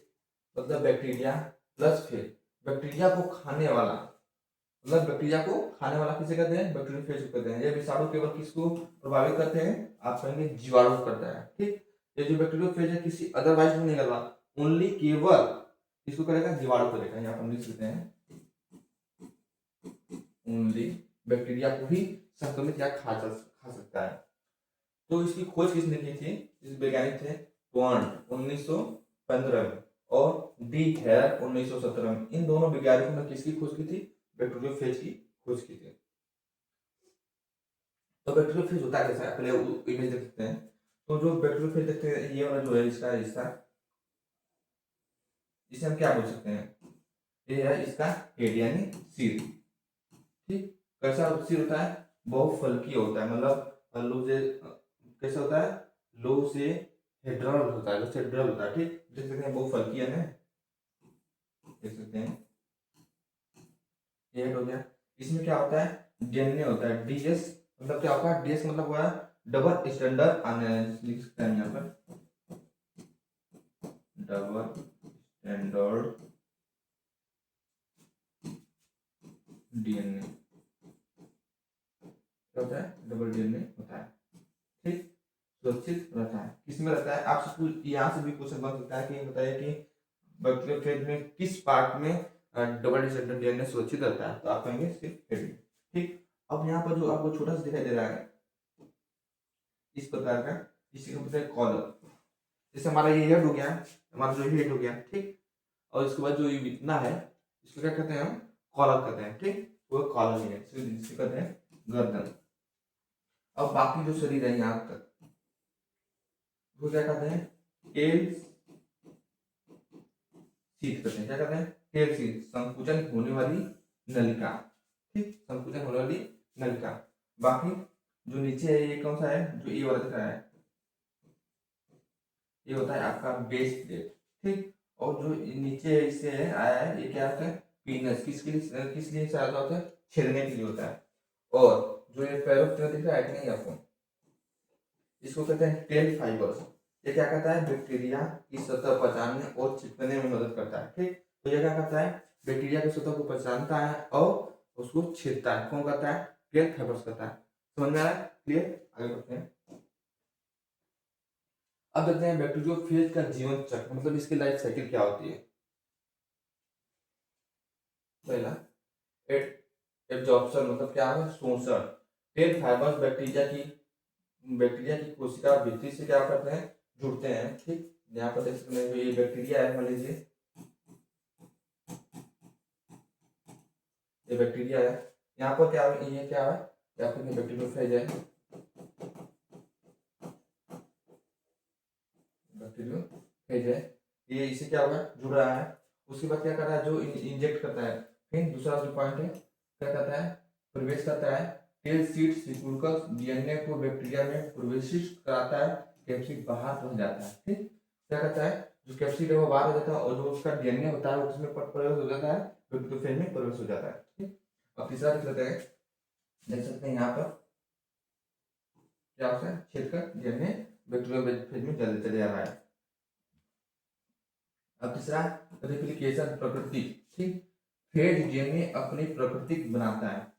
मतलब बैक्टीरिया प्लस फेज, बैक्टीरिया को खाने वाला, मतलब बैक्टीरिया को खाने वाला किसे कहते हैं, बैक्टीरियोफेज को कहते हैं। ये विषाणु केवल किसको प्रभावित करते हैं, आप कहेंगे जीवाणु को करता है। ठीक, ये जो बैक्टीरियोफेज है किसी अदरवाइज नहीं कर रहा, ओनली केवल किसको करेगा, जीवाणु को करेगा। यहाँ पर लिख सकते हैं ओनली बैक्टीरिया को ही संक्रमित या खा सकता है। तो इसकी खोज किसने की थी, इस वैज्ञानिक थे बॉन्ड 1915 में और डी हेयर 1917 में। इन दोनों वैज्ञानिकों ने किसकी खोज की थी, बैक्टीरियोफेज की खोज की थी। तो बैक्टीरियोफेज होता कैसा है, पहले इमेज देख सकते हैं। तो जो बैक्टीरियोफेज देखते हैं, ये वाला जो है इसका हिस्सा, इसे हम क्या बोल सकते हैं, ये है इसका हेड यानी सिर। ठीक, कैसा सिर होता है, बहुफलकीय होता है, मतलब लो से कैसा होता है, लो से हेड्रल होता है, लो से हेड्रल होता है। ठीक, देख सकते हैं बहुफलकीय है, देख सकते हैं ये हेड हो गया। इसमें क्या होता है, डीएनए होता है, डीएस मतलब क्या होता है, डीएस मतलब हुआ डबल स्टैंडर्ड आरएनए, लिख सकते हैं यहाँ पर डबल स्टैंडर्ड डीएनए होता है, डबल डीएनए होता है। ठीक, सुरक्षित रहता है, किसमें रहता है, आपसे यहाँ से भी क्वेश्चन बन सकता है कि बताइए कि बैक्टीरियोफेज में किस पार्ट में डबल स्टैंडर्ड डीएनए सुरक्षित रहता है, तो आप कहेंगे सिर्फ हेड में। ठीक, अब यहाँ पर जो आपको छोटा सा दिखाई दे रहा है इस प्रकार का, इसी को बोलते हैं कॉलर। जैसे हमारा ये हेड हो गया, हमारा जो हेड हो गया। ठीक, और इसके बाद जो ये इतना है, इसको क्या कहते हैं, हम कॉलर कहते हैं। ठीक, वो कॉलर ही है, जिसे कहते हैं गर्दन। अब बाकी जो शरीर है यहाँ तक, वो क्या कहते हैं, टेल सीट कहते हैं। क्या कहते हैं, टेल सीट, संकुचन होने वाली नलिका। ठीक, संकुचन होने वाली नलिका। बाकी जो नीचे है ये कौन सा है, जो ये वाला दिख रहा है, ये होता है आपका बेस प्लेट। ठीक, और जो नीचे इससे आया है ये क्या होता है, पीनस, किस लिए सहायता होता है, छेदने के लिए होता है। और जो ये पैरोस्टिन दिख रहा है कि नहीं आपको, इसको कहते हैं टेल फाइबर्स। ये क्या कहता है, बैक्टीरिया की सतह पहचानने और चिपकने में मदद करता है। ठीक, तो ये क्या करता है, बैक्टीरिया की सतह को पहचानता है और उसको छेदता है। कौन करता है? टेल फाइबर्स करता है। समझ में आ रहा है? क्लियर? आगे बढ़ते हैं। अब देखते हैं बैक्टीरियोफेज का जीवन चक्र, मतलब इसकी लाइफ साइकिल क्या होती है। पहला एब्जॉर्प्शन, मतलब क्या है? शोषण। टेल फाइबर्स बैक्टीरिया की कोशिका भित्ति से क्या करते हैं? जुड़ते हैं। ठीक, यहाँ पर देख सकते हैं ये बैक्टीरिया है, मान लीजिए ये बैक्टीरिया है। यहाँ पर क्या है? ये क्या है? यहाँ पर बैक्टीरियोफेज है, बैक्टीरियोफेज है। ये इसे क्या होगा? जुड़ रहा है। उसके बाद क्या कर रहा है? जो इंजेक्ट करता है। फिर दूसरा जो पॉइंट है, क्या करता है? प्रवेश करता है। टेल सीड सिकुड़कर डीएनए को बैक्टीरिया में प्रवेशित कराता है। कैप्सिड बाहर रह जाता है। ठीक, क्या करता है? जो कैप्सिड है वो बाहर हो जाता है और जो उसका डीएनए होता है उसमें प्रवेश हो जाता है, बैक्टीरियोफेज में प्रवेश हो जाता है। ठीक, अब तीसरा देख लेते हैं। देख सकते हैं यहाँ पर क्या होता है? छेद कर डीएनए बैक्टीरियोफेज में चले जा रहा है। अब तीसरा रेप्लिकेशन, प्रकृति। ठीक, फेज डीएनए अपनी प्रकृति बनाता है।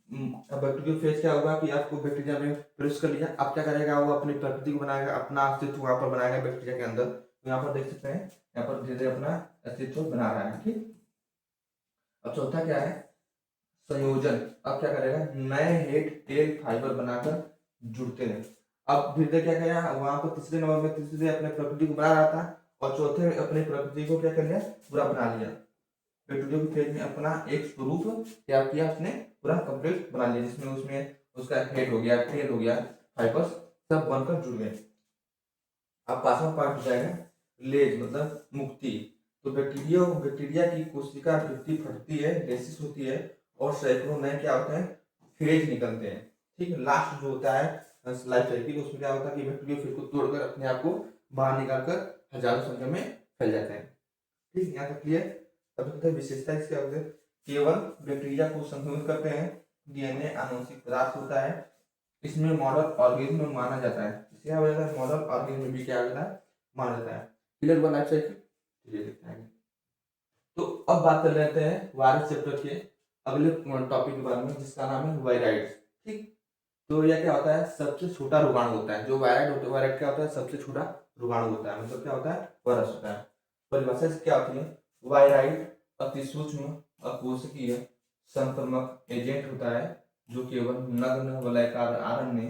अब बैक्टीरियोफेज क्या होगा कि आपको बैक्टीरिया में प्रवेश कर लिया, अब क्या करेगा? वो अपनी प्रकृति को बनाएगा, अपना अस्तित्व वहां पर बनाएगा बैक्टीरिया के अंदर। तो यहाँ पर देख सकते हैं, यहाँ पर धीरे धीरे अपना अस्तित्व बना रहा है। ठीक, अब चौथा क्या है? संयोजन। अब क्या करेगा? नए हेड टेल फाइबर बनाकर जुड़ते हैं। अब धीरे धीरे क्या करेगा? वहां पर तीसरे नंबर में तीसरे अपने प्रकृति को बना रहा था और चौथे अपने प्रकृति को क्या कर लिया? पूरा बना लिया। बैक्टीरियोफेज में अपना एक स्वरूप क्या किया उसने? पूरा कंप्लीट बना लिया, जिसमें उसमें उसका हेड हो गया, टेल हो गया, फाइबर्स सब बनकर जुड़ गए। अब पांचवा पार्ट हो जाएगा लेज, मतलब मुक्ति। तो बैक्टीरिया की कोशिका भित्ति फटती है, लेसिस होती है और सैकड़ों नए क्या होते हैं? फेज निकलते हैं। ठीक है, लास्ट जो होता है लाइफ साइकिल, उसमें क्या होता है कि बैक्टीरियोफेज को तोड़कर अपने आप को बाहर निकालकर हजारों संख्या में फैल जाते हैं। ठीक, यहाँ तक क्लियर? अब होता है विशेषता इसके होते हैं, केवल बैक्टीरिया को संक्रमित करते हैं। डीएनए आनुवंशिक पदार्थ होता है, इसमें मॉडल ऑर्गेनिज्म माना जाता है। इसके क्या वजह से मॉडल ऑर्गेनिज्म भी क्या होता है? माना जाता है। क्लियर हुआ लाइफ साइकिल? चलिए देखते हैं। तो अब बात कर लेते हैं वायरस चैप्टर के अगले टॉपिक के बारे में, जिसका नाम है वायराइड्स। ठीक, तो यह क्या होता है? सबसे छोटा रोगाणु होता है। जो वायराइड होता है, वायराइड क्या होता है? सबसे छोटा रोगाणु होता है, मतलब क्या होता है? वायरस होता है। परिभाषा क्या होती है? वायराइड अति सूक्ष्म अकोशिकीय संक्रामक एजेंट होता है जो केवल नग्न वलयाकार आरएनए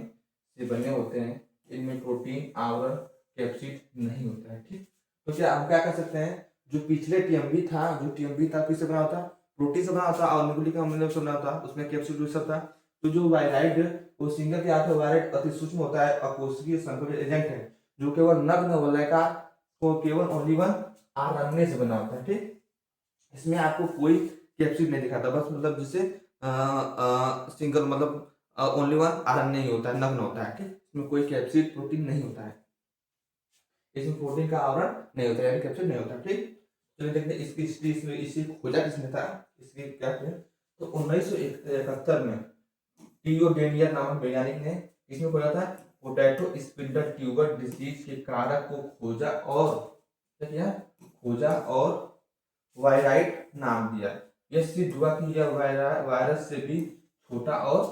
से बने होते हैं। इनमें प्रोटीन आवरण कैप्सिड नहीं होता है। ठीक, तो क्या हम क्या कर सकते हैं? जो पिछले टीएमबी था किससे बना होता? प्रोटीन से बना होता और न्यूक्लिक अम्ल से बना होता, उसमें कैप्सिड सब था। तो जो वायराइड वो सिंगल क्या होता है? वायराइड अति सूक्ष्म होता है, अकोशिकीय संक्रमण एजेंट है जो केवल नग्न वलयाकार को केवल ओनली वन आरएनए से बना होता है। ठीक, इसमें आपको कोई कैप्सिड नहीं दिखाता, बस मतलब जिसे सिंगल मतलब ओनली वन आरएनए ही होता है, नग्न होता है। ठीक, इसमें कोई कैप्सिड प्रोटीन नहीं होता है, इसमें प्रोटीन का आवरण नहीं होता है, यानी कैप्सिड नहीं होता। ठीक, चलिए देखते हैं इसकी हिस्ट्री। इसमें इसे खोजा किसने था? इसकी क्या किया? तो 1971 में टीओडेनियर नामक वैज्ञानिक ने इसमें खोजा था। पोटैटो स्पिंडल ट्यूबर डिजीज के कारक को खोजा और क्या किया? खोजा और वायराइड नाम दिया। यह सिद्ध हुआ कि यह वायरस से भी छोटा और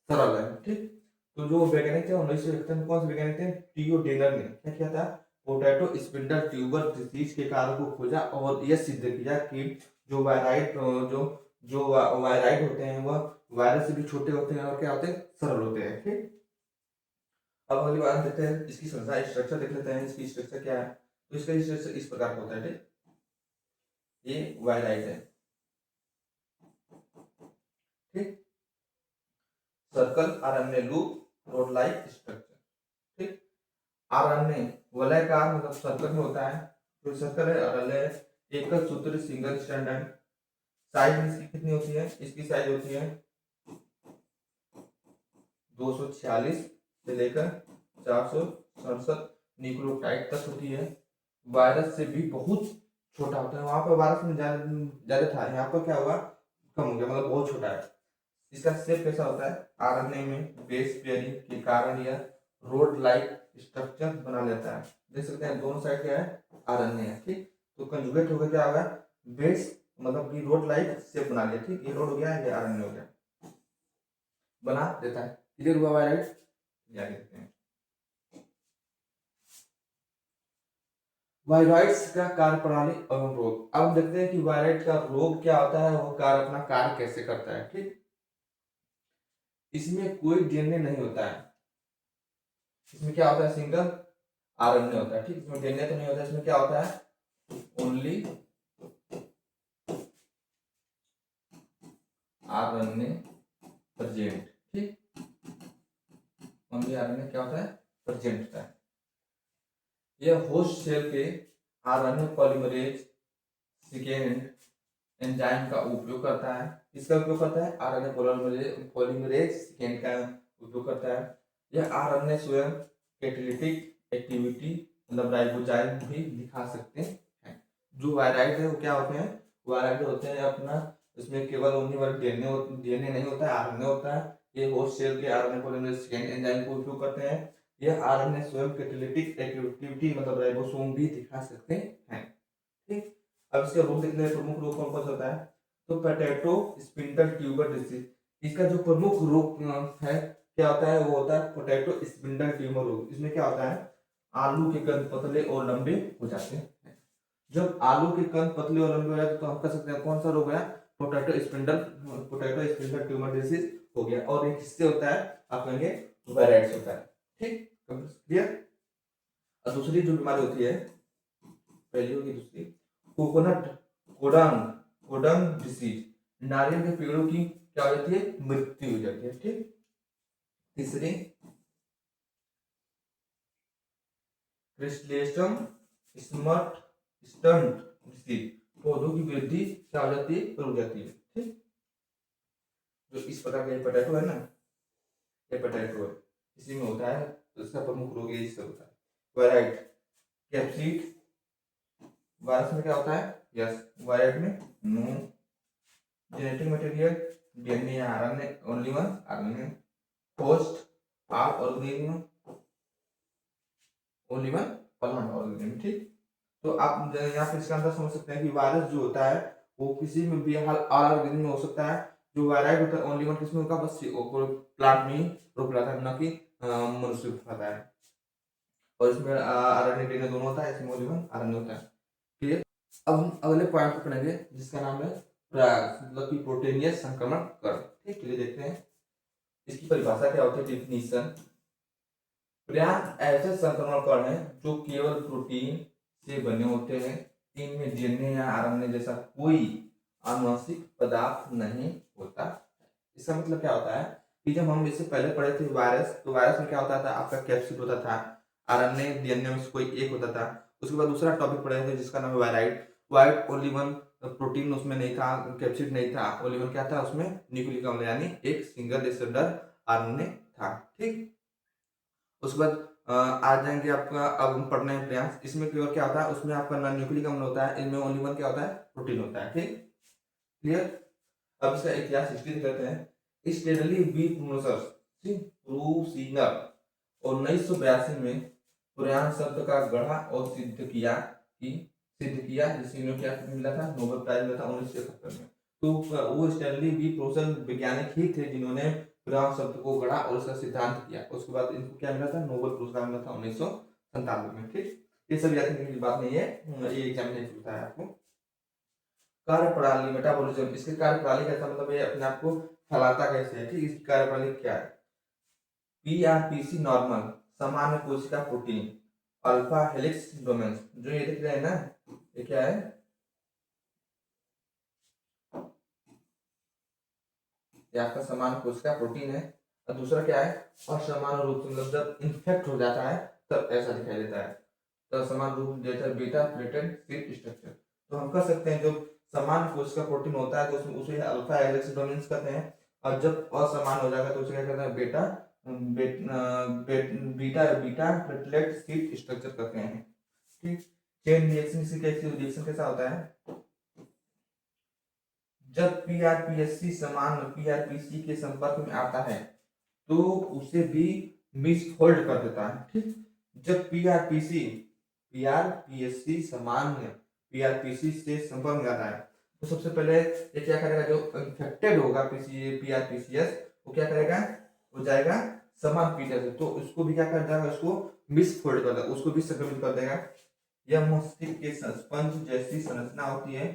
सरल है। ठीक, तो जो वैज्ञानिक थे 1971 में, कौन से वैज्ञानिक थे? टीओडेनर ने क्या किया था? पोटैटो स्पिंडल ट्यूबर डिजीज के कारण को खोजा और यह सिद्ध किया कि जो वायराइड जो वायराइड होते हैं वह वायरस से भी छोटे होते हैं और क्या होते हैं? सरल होते हैं। ठीक, अब अगली बात देखते हैं इसकी संरचना, स्ट्रक्चर देख लेते हैं। इसकी स्ट्रक्चर क्या है? तो इसका स्ट्रक्चर इस प्रकार का होता है। ठीक, ये वायराइड है। ठीक, circle RNA loop road like structure. ठीक, आरएनए वलयाकार मतलब सर्कल में होता है। तो सर्कल है, आरएनए एकल सूत्री सिंगल स्ट्रैंड। साइज इसकी कितनी होती है? इसकी साइज होती है 246 से लेकर 467 न्यूक्लियोटाइड तक होती है। वायरस से भी बहुत छोटा होता है। वहां पर वायरस में ज्यादा था, यहाँ पर क्या हुआ? कम हो गया, मतलब बहुत छोटा है। इसका शेप कैसा होता है? आरएनए में बेस पेयरिंग के कारण यह रोड लाइक स्ट्रक्चर बना लेता है। देख सकते हैं दोनों साइड क्या है? आरएनए है। ठीक, तो कंजुगेट होकर क्या होगा? बेस मतलब कि रोड लाइक शेप बना लिया, ठीक, ये रोड हो गया, ये आरएनए हो गया, बना देता है। क्लियर हुआ वायराइट? आगे देखते हैं वायराइड्स का कार्य प्रणाली एवं रोग। अब देखते हैं कि वायराइड का रोग क्या होता है, वो कार्य अपना कार्य कैसे करता है। ठीक, इसमें कोई डीएनए नहीं होता है, इसमें क्या होता है, सिंगल आरएनए होता है। ठीक, इसमें डीएनए तो नहीं होता, इसमें क्या होता है, ओनली आरएनए प्रेजेंट। ठीक, ओनली आरएनए क्या होता है, प्रेजेंट होता है। यह होस्ट सेल के आरएनए पॉलीमरेज सेकेंड एंजाइम का उपयोग करता है। इसका उपयोग करता है, आरएनए पॉलीमरेज सेकेंड का उपयोग करता है। यह आरएनए स्वयं कैटालिटिक एक्टिविटी मतलब राइबोजाइम भी दिखा सकते हैं। जो वायराइड है वो क्या होते हैं, वायराइड होते हैं अपना, इसमें केवल ओनली वर्ड डीएनए नहीं होता है, आरएनए होता है। ये होस्ट सेल के आरएनए पॉलीमरेज सेकेंड एंजाइम को उपयोग करते हैं। यह आरएनए स्वयं कैटालिटिक एक्टिविटी मतलब राइबोसोम भी दिखा सकते हैं। ठीक, अब इसके रोग देखते हैं, प्रमुख रोग कौन कौन सा होता है। तो पोटैटो स्पिंडल ट्यूबर डिसीज, इसका जो प्रमुख रोग है क्या होता है, वो होता है पोटैटो स्पिंडल ट्यूमर रोग। इसमें क्या होता है, आलू के कंद पतले और लंबे हो जाते हैं। जब आलू के कंद पतले और लंबे हो जाते हैं तो हम कह सकते हैं कौन सा रोग है, पोटैटो स्पिंडल ट्यूमर डिसीज हो गया। और एक किससे होता है, आप कहेंगे वायराइड्स होता है। ठीक, क्लियर। और दूसरी जो बीमारी होती है, पहली होगी, दूसरी कोकोनट कोडंग कोडंग डिसीज, नारियल के पेड़ों की क्या हो जाती है, मृत्यु हो जाती है। ठीक, तीसरी क्रिस्टलेशम स्मट स्टंट डिसीज, पौधों की वृद्धि क्या हो जाती है, रुक जाती है। ठीक, जो इस प्रकार का पोटैटो है ना, ये पोटैटो है, इसी में होता है, तो इसका प्रमुख रोग ये इससे होता है। वायराइड कैप्सिड, वायरस में क्या होता है, यस, वायराइड में नो जेनेटिक मटेरियल डीएनए या RNA, only one RNA. Host of organism, only one plant organism. ठीक, तो आप यहाँ पे इसका अंदर समझ सकते हैं कि वायरस जो होता है वो किसी में भी ऑर्गेनिज्म में हो सकता है। जो वायराइड होता है ओनली वन किसमें होगा, बस प्लांट में ही रोक रहा था, न कि मनुष्य को खाता है। और इसमें आरएनए डीएनए दोनों होता है, इसमें ओनली वन आरएनए होता है। क्लियर। अब हम अगले पॉइंट को पढ़ेंगे जिसका नाम है पराग, मतलब कि प्रोटेनियस संक्रमण कण। ठीक, चलिए देखते हैं इसकी परिभाषा क्या होती है, डिफिनीशन। पराग ऐसे संक्रमण कण हैं जो केवल प्रोटीन से बने होते हैं, इनमें डीएनए या आरएनए जैसा कोई आनुवंशिक पदार्थ नहीं होता। इसका मतलब क्या होता है कि जब हम इससे पहले पढ़े थे वायरस, तो वायरस में क्या होता था, आपका कैप्सिड होता था, आरएनए डीएनए में से कोई एक होता था। उसके बाद दूसरा टॉपिक पढ़े थे जिसका नाम है wired. Wired only one protein उसमें नहीं था, कैप्सिड नहीं था, ओनली वन क्या था उसमें, न्यूक्लिक अम्ल यानी एक सिंगल स्ट्रैंडेड आरएनए था। ठीक, उसके बाद आ जाएंगे आपका, अब हम पढ़ने हैं प्रयास। इसमें केवल क्या होता है, उसमें आपका नॉन न्यूक्लिक अम्ल होता है, इनमें ओनली वन क्या होता है, प्रोटीन होता है। ठीक, क्लियर। अब इसका इतिहास हिस्ट्री करते हैं। स्टेडली बी प्रूसिनर 1982 में पुराण शब्द का गढ़ा और सिद्ध किया जिसमें क्या मिला था, नोबेल प्राइज मिला था 1971 में। तो वो स्टैनली बी प्रोसल वैज्ञानिक ही थे जिन्होंने पुराण शब्द को गढ़ा और उसका सिद्धांत किया। उसके बाद इनको क्या मिला था, नोबेल पुरस्कार मिला था 1997 में। ठीक, ये सब याद करने की बात नहीं है, ये एग्जाम नहीं पूछता है आपको। कार्य प्रणाली मेटाबॉलिज्म, इसकी कार्य प्रणाली का मतलब ये अपने आप को फैलाता कैसे है। ठीक, इसकी कार्य प्रणाली क्या है, पीआरपीसी नॉर्मल सामान्य कोशिका प्रोटीन अल्फा हेलिक्स डोमेन्स, जो ये दिख रहे हैं ना, ये क्या है, ये आपका समान कोशिका प्रोटीन है। और दूसरा क्या है, असमान रूप से, मतलब जब इन्फेक्ट हो जाता है तब ऐसा दिखाई देता है। तो समान रूप जैसा बीटा प्लेटेड शीट स्ट्रक्चर। तो हम कह सकते हैं जो समान कोशिका प्रोटीन होता है तो उसमें उसे अल्फा हेलिक्स डोमेन्स कहते हैं, और जब असमान हो जाएगा तो उसे क्या कहते हैं, beta beta platelet sheet structure कहते हैं। ठीक, चेन रिएक्शन, इसी कैसे रिएक्शन कैसा होता है, जब पीआरपीएससी समान पीआरपीसी के संपर्क में आता है तो उसे भी मिसफोल्ड कर देता है। ठीक, जब पीआरपीसी पीआरपीएससी सामान्य पीआरपीसी से संपर्क में आता है तो सबसे पहले ये क्या करेगा, जो इन्फेक्टेड होगा PRPCS वो क्या करेगा, वो जाएगा समान पीटर से, तो उसको भी क्या कर देगा, उसको मिसफोल्ड कर देगा, उसको भी संक्रमित कर देगा। यह मस्तिष्क के स्पंज जैसी संरचना होती है,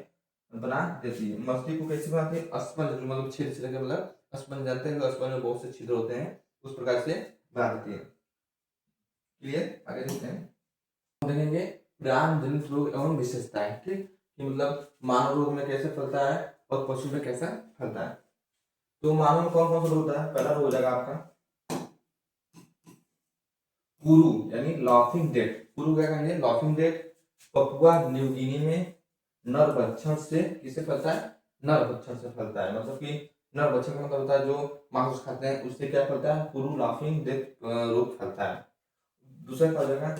बना देती है। मस्तिष्क को कैसे बनाती है, स्पंज, मतलब छिद्र से मतलब स्पंज जानते हैं, स्पंज में बहुत से छिद्र होते हैं, उस प्रकार से बना देती है। क्लियर, आगे देखते हैं, देखेंगे प्राण जनित रोग एवं विशेषताएं। ठीक, कि मतलब मानव रोग में कैसे फैलता है और पशु में कैसा फैलता है। तो मानव में कौन कौन सा रोग होता है, पहला रोग हो जाएगा आपका पुरु यानी लाफिंग डेथ। पुरु क्या कहेंगे, laughing death. Papua New Guinea में नर भक्षण से किससे फैलता है, नर भक्षण से फैलता है, मतलब कि नर भक्षण का मतलब होता है जो मांस खाते हैं, उससे क्या फैलता है, पुरु लाफिंग डेथ रोग फैलता है। दूसरा क्या हो जाएगा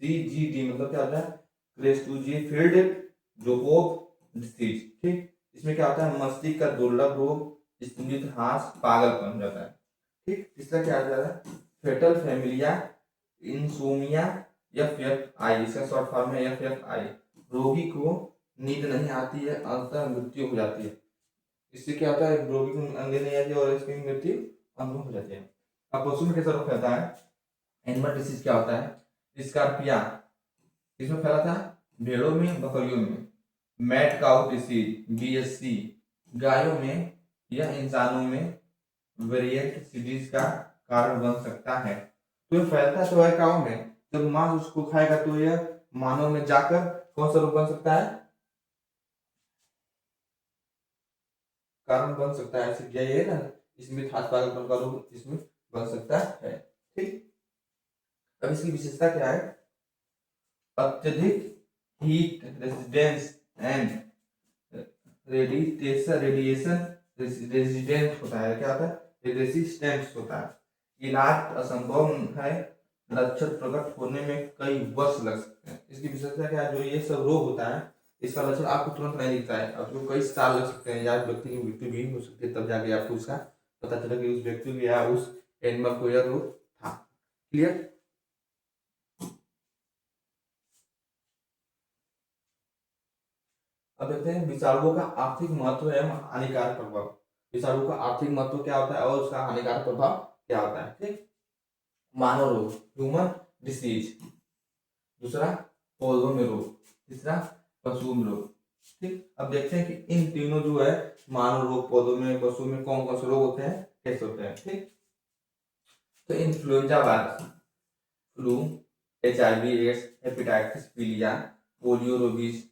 CDG मतलब क्या होता है, क्रेस्टुजीफिल्ड जोकोव डिसीज। ठीक, इसमें क्या होता है, मस्तिष्क का दुर्लभ रोग, स्थिमित ह्रास, पागलपन हो जाता है। ठीक, तीसरा क्या आ जाता है, फेटल फैमिलिया इंसोमिया FFI, इसका शॉर्ट फॉर्म है FFI। रोगी को नींद नहीं आती है, अंततः मृत्यु हो जाती है। इससे क्या होता है, रोगी को नींद नहीं आती है और इसकी मृत्यु अंत हो जाती है। अब पशु में कैसा रोग फैलता है, एनिमल डिसीज क्या होता है, स्कॉर्पिया किसमें फैला था, भेड़ों में, बकरियों में। मैड काउ डिसीज BSC गायों में या इंसानों में वेरिएंट सीरीज का कारण बन सकता है। तो ये फैलता तो है काऊ में, जब मांस उसको खाएगा तो यह मानव में जाकर कौन सा रोग बन सकता है, कारण बन सकता है। ऐसे यही है ना, इसमें खास पागलपन का रोग इसमें बन सकता है। ठीक, अब इसकी विशेषता क्या है, अत्यधिक heat resistance and radiation resistant होता है, क्या होता है, रेजिस्टेंस होता है। इलाज असंभव है, लक्षण प्रकट होने में कई वर्ष लग सकते हैं। इसकी विशेषता क्या है, जो ये सब रोग होता है इसका लक्षण आपको तुरंत नहीं दिखता है, आपको कई साल लग सकते हैं, या व्यक्ति की मृत्यु भी हो सकती है, तब जाके आपको उसका पता चला कि उस व्यक्ति को या उस एनिमल को यह रोग था। क्लियर, अब देखते हैं विषाणुओं का आर्थिक महत्व एवं हानिकारक प्रभाव। विषाणु का आर्थिक महत्व क्या होता है और उसका हानिकारक प्रभाव क्या होता है। ठीक, मानव रोग ह्यूमन डिसीज, दूसरा पौधों में रोग, तीसरा पशु में रोग। ठीक, अब देखते हैं कि इन तीनों जो है, मानव रोग, पौधों में, पशु में कौन कौन से रोग होते हैं, कैसे होते हैं। ठीक, तो influenza virus, flu, HIV AIDS, hepatitis पीलिया, polio rabies,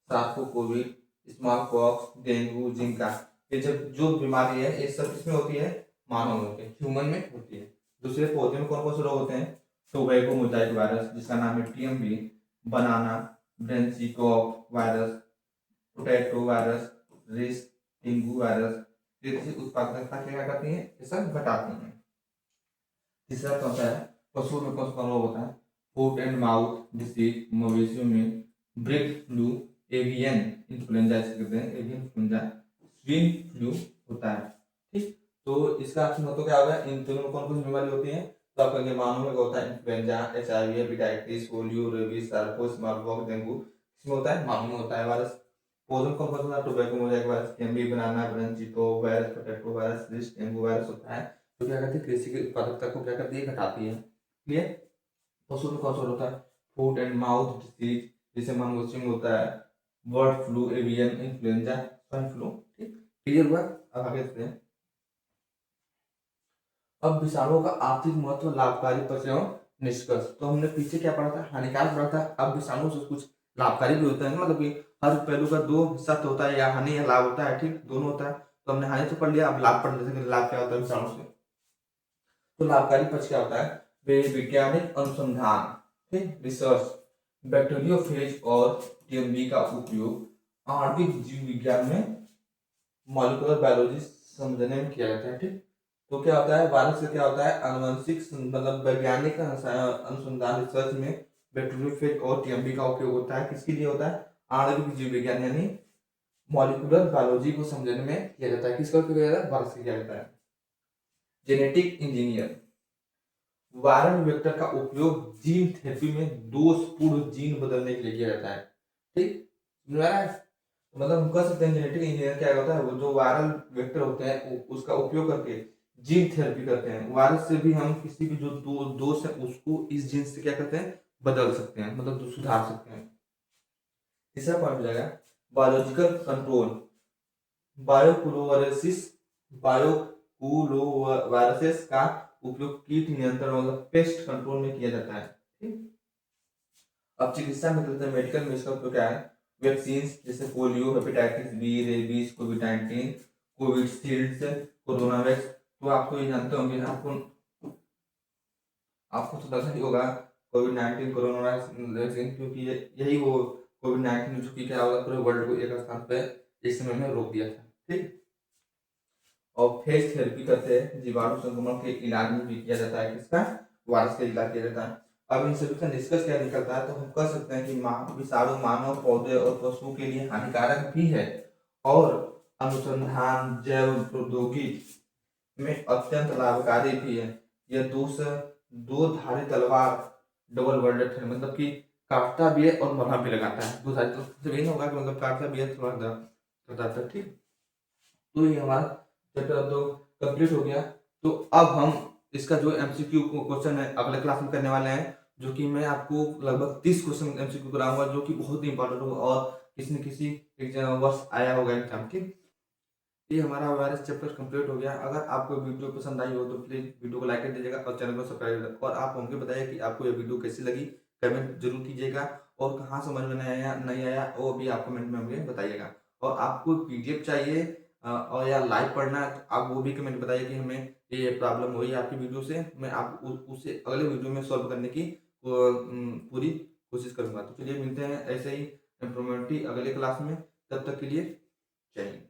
Covid, smallpox, dengue, Zika, ये जब जो बीमारी है ये सब किसमें होती है, मानव में, ह्यूमन में होती है। दूसरे पौधे में कौन कौन से रोग होते हैं, टोबैको मोजाइक वायरस जिसका नाम है TMV, बनाना ब्रेंचिकॉक वायरस, पोटैटो वायरस, रिस, डेंगू वायरस, कृषि उत्पादकता क्या करती है, ये सब घटाती हैं। तीसरा कौन सा है, पशुओं में कौन सा रोग होता है, फुट एंड माउथ डिसीज, मवेशियों में ब्रेड फ्लू, एवियन इन्फ्लुएंजा इसे कहते हैं, एवियन इन्फ्लुएंजा, स्विन फ्लू होता है। ठीक, तो इसका अर्थ मतलब क्या होगा, इन तीनों में कौन कौन सी बीमारी होती है, तो आपका ये मानव में होता है influenza, HIV, hepatitis, polio, rabies, smallpox, dengue, इसमें होता है, मानव में होता है वायरस। पौधों में कौन कौन सा, tobacco mosaic virus, TMV, banana ब्रांचियोक वायरस, पोटैटो वायरस, रिस्ट, डेंगू वायरस होता है, तो क्या करती है, कृषि की उत्पादकता को क्या करती है, घटाती है। क्लियर, पशु में कौन सा होता है, फूट एंड माउथ डिसीज जैसे मनुष्य में होता है, bird flu, avian influenza, swine flu. ठीक, क्लियर हुआ, अब आगे देखते हैं। अब विषाणुओं का आर्थिक महत्व, लाभकारी पक्ष एवं निष्कर्ष। तो हमने पीछे क्या पढ़ा था, हानिकारक पढ़ा था, अब विषाणु से कुछ लाभकारी भी होता है, मतलब कि हर पहलू का दो हिस्सा तो होता है, या हानि या लाभ होता है। ठीक, दोनों होता है, तो हमने हानि तो पढ़ लिया, अब लाभ पढ़ लेते हैं, लाभ क्या होता है विषाणु से। तो लाभकारी पक्ष क्या होता है, वे वैज्ञानिक अनुसंधान, ठीक, रिसर्च, बैक्टीरियोफेज और TMV का उपयोग आणविक जीव विज्ञान में, मॉलिक्यूलर बायोलॉजी समझने में किया जाता है। ठीक, तो क्या होता है, वायरस से क्या होता है, आनुवंशिक मतलब वैज्ञानिक अनुसंधान रिसर्च में बैक्टीरियोफेज और TMV का उपयोग होता है, किसके लिए होता है, आणविक जीव विज्ञान यानी मॉलिक्यूलर बायोलॉजी को समझने में किया जाता है। किसका उपयोग किया जाता है, वायरस से किया जाता है। जेनेटिक इंजीनियर, वायरल वेक्टर का उपयोग जीन थेरेपी में दोषपूर्ण जीन बदलने के लिए किया जाता है। ठीक, समझ में आ रहा है? तो मतलब हम कह सकते हैं जेनेटिक इंजीनियर क्या होता है, वो जो वायरल वेक्टर होते हैं उसका उपयोग करके जीन थेरेपी करते हैं। वायरस से भी हम किसी भी जो दोष है उसको इस जीन से क्या करते हैं, बदल सकते हैं, मतलब जो सुधार सकते हैं। तीसरा पॉइंट हो जाएगा बायोलॉजिकल कंट्रोल। बायोक्लोवरेसिस बायोक्लोवायरसेस का उपयोग कीट नियंत्रण मतलब पेस्ट कंट्रोल में किया जाता है। ठीक, अब चिकित्सा में मेडिकल में इसका उपयोग क्या है, वैक्सीन जैसे पोलियो, हेपेटाइटिस बी, रेबीज, कोविड-19, कोविशील्ड, कोरोना वैक्स। तो आपको ये जानते होंगे, आपको आपको तो पता ही होगा कोविड-19 कोरोना वैक्सीन, क्योंकि यही वो कोविड-19 जो कि क्या हुआ पूरे वर्ल्ड को एक स्थान पे एक समय में रोक दिया था। ठीक, और फेज थेरेपी करते हैं, जीवाणु संक्रमण के इलाज में भी किया जाता है, किसका, वायरस का इलाज किया जाता है। अब इन सभी का निष्कर्ष क्या निकलता है, तो हम कह सकते हैं कि विषाणु मानव, पौधे और पशुओं के लिए हानिकारक भी है और अनुसंधान जैव प्रौद्योगिकी में अत्यंत लाभकारी भी है। यह दो धारी तलवार, डबल वर्डेड है, मतलब कि काटता भी है और मरहम भी लगाता है। दो धारी तो यही होगा कि मतलब काटता भी है, थोड़ा बताता है। ठीक, तो ये हमारा चैप्टर अब तो कंप्लीट हो गया। तो अब हम इसका जो एमसीक्यू क्वेश्चन है अगले क्लास में करने वाले हैं, जो कि मैं आपको लगभग 30 क्वेश्चन एमसीक्यू कराऊंगा, जो कि बहुत ही इंपॉर्टेंट होगा और किसी न किसी एग्जाम वर्ष आया होगा एग्जाम। ठीक, ये हमारा वायरस चैप्टर कंप्लीट हो गया। अगर आपको वीडियो पसंद आई हो तो प्लीज वीडियो को लाइक कर दीजिएगा और चैनल को सब्सक्राइब, और आप हमको बताइए कि आपको ये वीडियो कैसी लगी, कमेंट जरूर कीजिएगा। और कहाँ समझ में नहीं आया वो भी आप कमेंट में हमें बताइएगा। और आपको पीडीएफ चाहिए और या लाइव पढ़ना है तो आप वो भी कमेंट बताइए कि हमें ये प्रॉब्लम हुई है आपकी वीडियो से, मैं आप उसे अगले वीडियो में सॉल्व करने की पूरी कोशिश करूंगा। तो चलिए मिलते हैं ऐसे ही इम्प्रूवमेंट अगले क्लास में, तब तक के लिए जय हिंद।